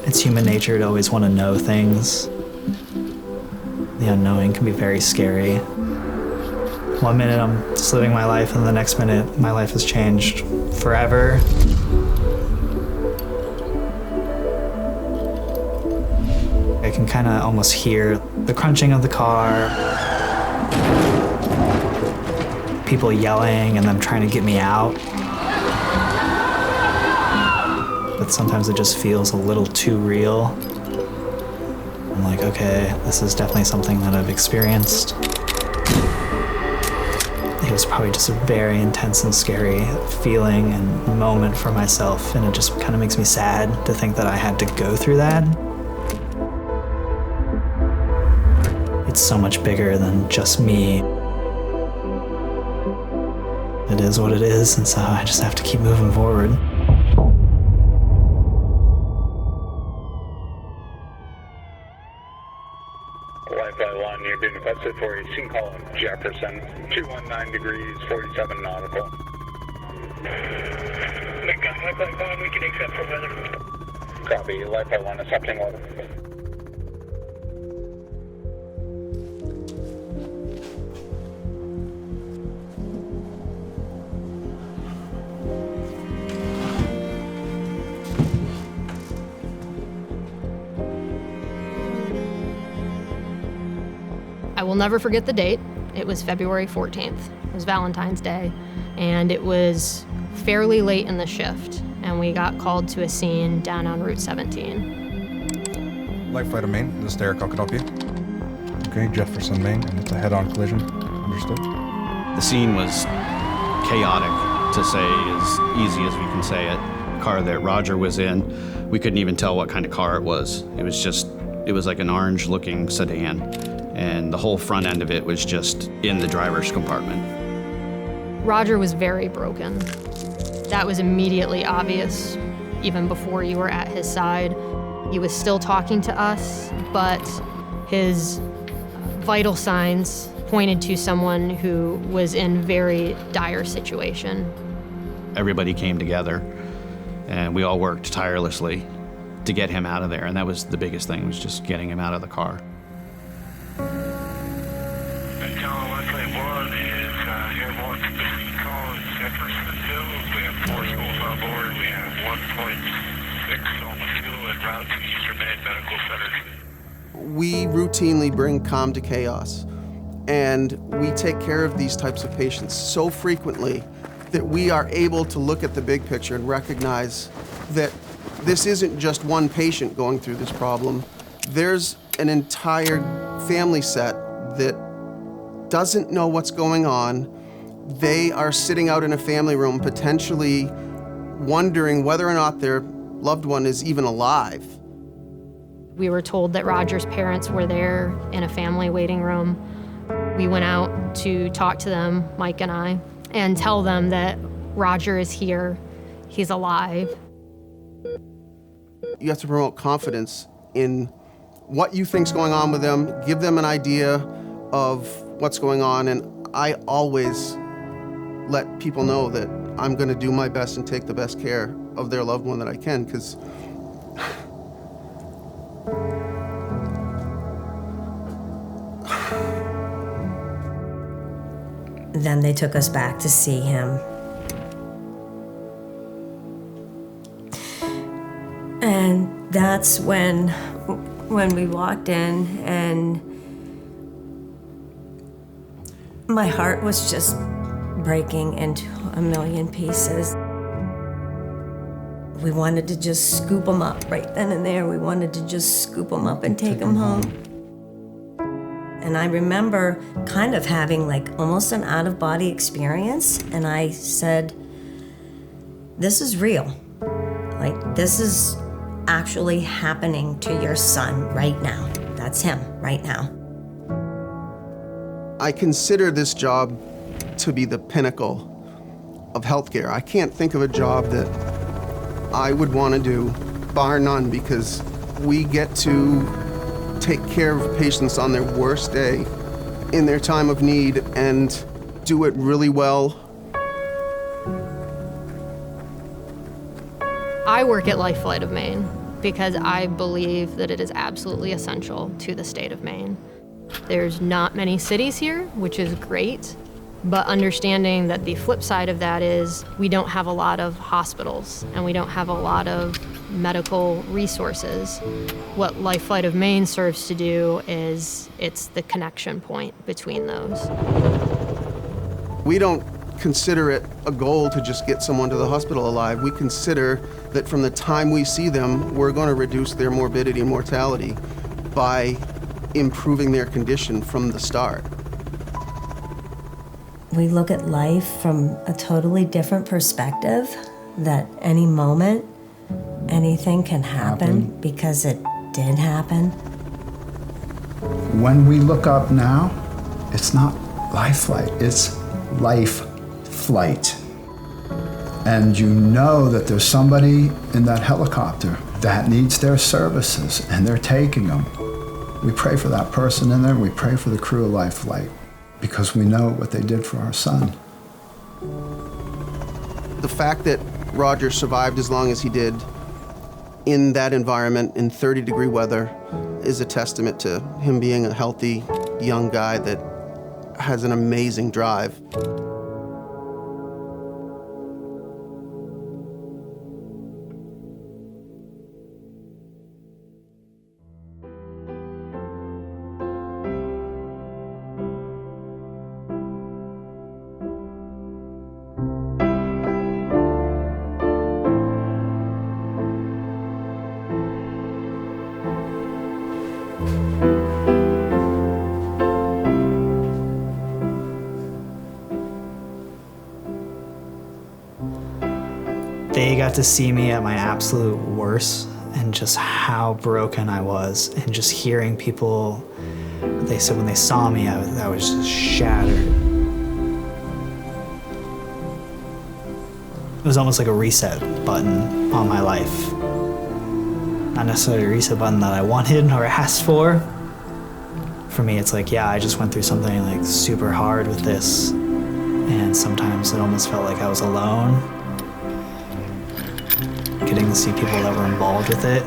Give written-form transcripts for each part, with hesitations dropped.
It's human nature to always want to know things. The unknowing can be very scary. One minute I'm just living my life, and the next minute my life has changed forever. I can kind of almost hear the crunching of the car, people yelling and them trying to get me out. But sometimes it just feels a little too real. I'm like, okay, this is definitely something that I've experienced. It was probably just a very intense and scary feeling and moment for myself, and it just kind of makes me sad to think that I had to go through that. It's so much bigger than just me. It is what it is, and so I just have to keep moving forward. LifeFlight 1, you're being requested for a scene call in Jefferson, 219 degrees, 47 nautical. LifeFlight 1, we can accept for weather. Copy, LifeFlight 1 accepting weather. I will never forget the date. It was February 14th. It was Valentine's Day, and it was fairly late in the shift, and we got called to a scene down on Route 17. LifeFlight of Maine, this is Derek, how can I help you? Okay, Jefferson, Maine, and it's a head-on collision. Understood. The scene was chaotic, to say as easy as we can say it. The car that Roger was in, we couldn't even tell what kind of car it was. It was like an orange-looking sedan, and the whole front end of it was just in the driver's compartment. Roger was very broken. That was immediately obvious, even before you were at his side. He was still talking to us, but his vital signs pointed to someone who was in very dire situation. Everybody came together, and we all worked tirelessly to get him out of there, and that was the biggest thing, was just getting him out of the car. LifeFlight 1 is airborne to the scene call in Jefferson Hills. We have 4 schools on board. We have 1.6 almost 2 en route to Eastern Maine Medical Center. We routinely bring calm to chaos, and we take care of these types of patients so frequently that we are able to look at the big picture and recognize that this isn't just one patient going through this problem. There's an entire family set that doesn't know what's going on. They are sitting out in a family room, potentially wondering whether or not their loved one is even alive. We were told that Roger's parents were there in a family waiting room. We went out to talk to them, Mike and I, and tell them that Roger is here, he's alive. You have to promote confidence in what you think's going on with them, give them an idea of what's going on, and I always let people know that I'm gonna do my best and take the best care of their loved one that I can, because Then they took us back to see him. And that's when we walked in, and my heart was just breaking into a million pieces. We wanted to just scoop him up right then and there. We wanted to just scoop him up and take him home. And I remember kind of having like almost an out-of-body experience, and I said, this is real. Like, this is actually happening to your son right now. That's him right now. I consider this job to be the pinnacle of healthcare. I can't think of a job that I would want to do, bar none, because we get to take care of patients on their worst day, in their time of need, and do it really well. I work at LifeFlight of Maine because I believe that it is absolutely essential to the state of Maine. There's not many cities here, which is great, but understanding that the flip side of that is we don't have a lot of hospitals and we don't have a lot of medical resources. What LifeFlight of Maine serves to do is it's the connection point between those. We don't consider it a goal to just get someone to the hospital alive. We consider that from the time we see them, we're going to reduce their morbidity and mortality by improving their condition from the start. We look at life from a totally different perspective, that any moment, anything can happen because it did happen. When we look up now, it's not LifeFlight, it's LifeFlight. And you know that there's somebody in that helicopter that needs their services and they're taking them. We pray for that person in there, we pray for the crew of LifeFlight because we know what they did for our son. The fact that Roger survived as long as he did in that environment in 30-degree weather is a testament to him being a healthy young guy that has an amazing drive. They got to see me at my absolute worst and just how broken I was, and just hearing people, they said when they saw me, I was just shattered. It was almost like a reset button on my life. Not necessarily a reset button that I wanted or asked for. For me, it's like, yeah, I just went through something like super hard with this, and sometimes it almost felt like I was alone. Getting to see people that were involved with it,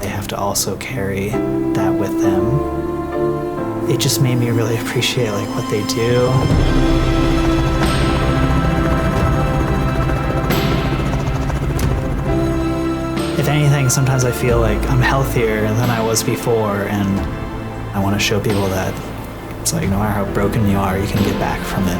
they have to also carry that with them. It just made me really appreciate like what they do. If anything, sometimes I feel like I'm healthier than I was before, and I want to show people that it's like no matter how broken you are, you can get back from it.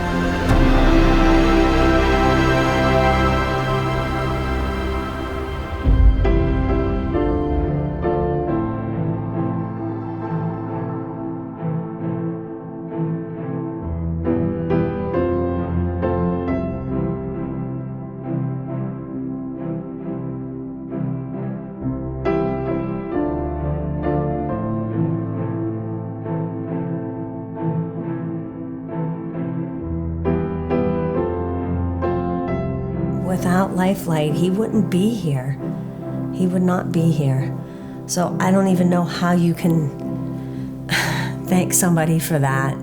Without LifeFlight, he wouldn't be here. He would not be here. So I don't even know how you can thank somebody for that.